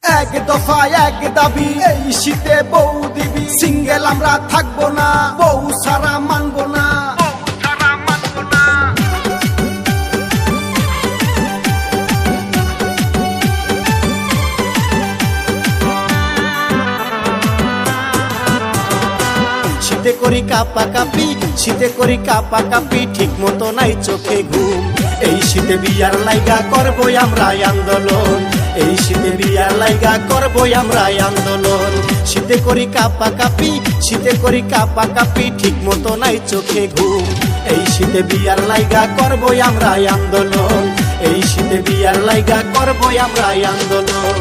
এক দফা এক দাবি, এই শীতে বউ দিবি। সিঙ্গেল আমরা থাকবো না, বউ সারা মানবো না। শীতে করি কাপা কাপি, শীতে করি কাপা কাপি, ঠিক মতো নাই চোখে ঘুম। এই শীতে বিয়ার লাইগা করবই আমরা আন্দোলন, এই শীতে বিয়ার লাইগা করবই আমরা আন্দোলন। শীতে করি কাপা কাপি, শীতে করি কাপা কাপি, ঠিক মতো নাই চোখে ঘুম। এই শীতে বিয়ার লাইগা করবই আমরা আন্দোলন, এই শীতে বিয়ার লাইগা করবই আমরা আন্দোলন।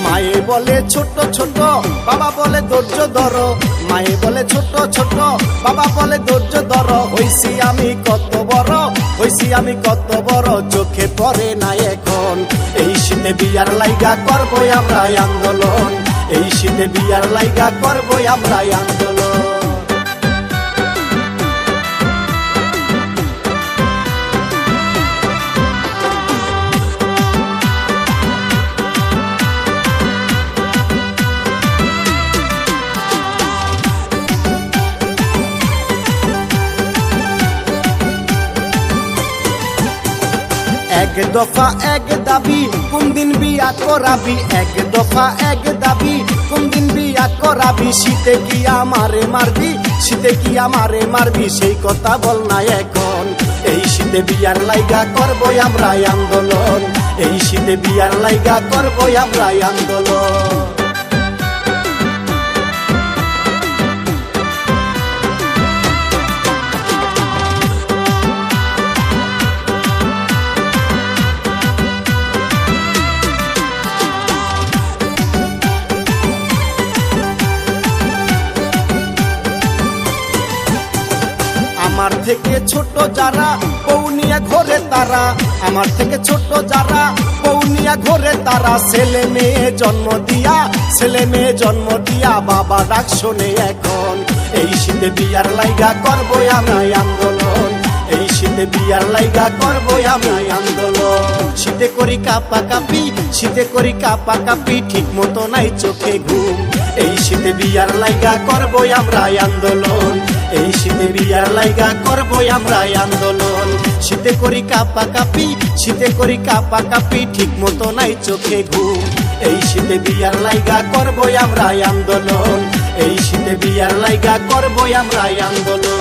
মায়ে বলে ছোট ছোট, বাবা বলে ধৈর্য ধরো। মায়ে বলে ছোট ছোট, বাবা বলে ধৈর্য ধরো। হইছি আমি কত বড়, হইছি আমি কত বড়, চোখে পড়ে না এখন। এই শীতে বিয়ার লাইগা করবই আমরা আন্দোলন, এই শীতে বিয়ার লাইগা করবই আমরা আন্দোলন। এক দফা এক দাবি, কোন দিন বিয়া করাবি? এক দফা এক দাবি, কোন দিন বিয়া করাবি? শীতে কি আমারে মারবি, শীতে কি আমারে মারবি? সেই কথা বল না এখন। এই শীতে বিয়ার লাইগা করবই আমরা আন্দোলন, এই শীতে বিয়ার লাইগা করবই আমরা আন্দোলন। আমার থেকে ছোট যারা বউ নিয়ে ঘরে তারা, আমার থেকে ছোট যারা বউ নিয়ে ঘরে তারা, ছেলে মেয়ে জন্ম দিয়া, ছেলে মেয়ে জন্ম দিয়া, বাবা ডাক শোনে এখন। এই শীতে বিয়ার লাইগা করবই আমরা আন্দোলন, এই শীতে বিয়ার লাইগা করবই আমরা আন্দোলন। শীতে করি কাপা কাপি, শীতে করি কাপা কাপি, ঠিক মতো নাই চোখে ঘুম। এই শীতে বিয়ার লাইগা করবই আমরা আন্দোলন, এই শীতে বিয়ার লাইগা করবই আমরা আন্দোলন। শীতে করি কাপা কাপি, শীতে করি কাপা কাপি, ঠিক মতো নাই চোখে ঘুম। এই শীতে বিয়ার লাইগা করবই আমরা আন্দোলন, এই শীতে বিয়ার লাইগা করবই আমরা আন্দোলন।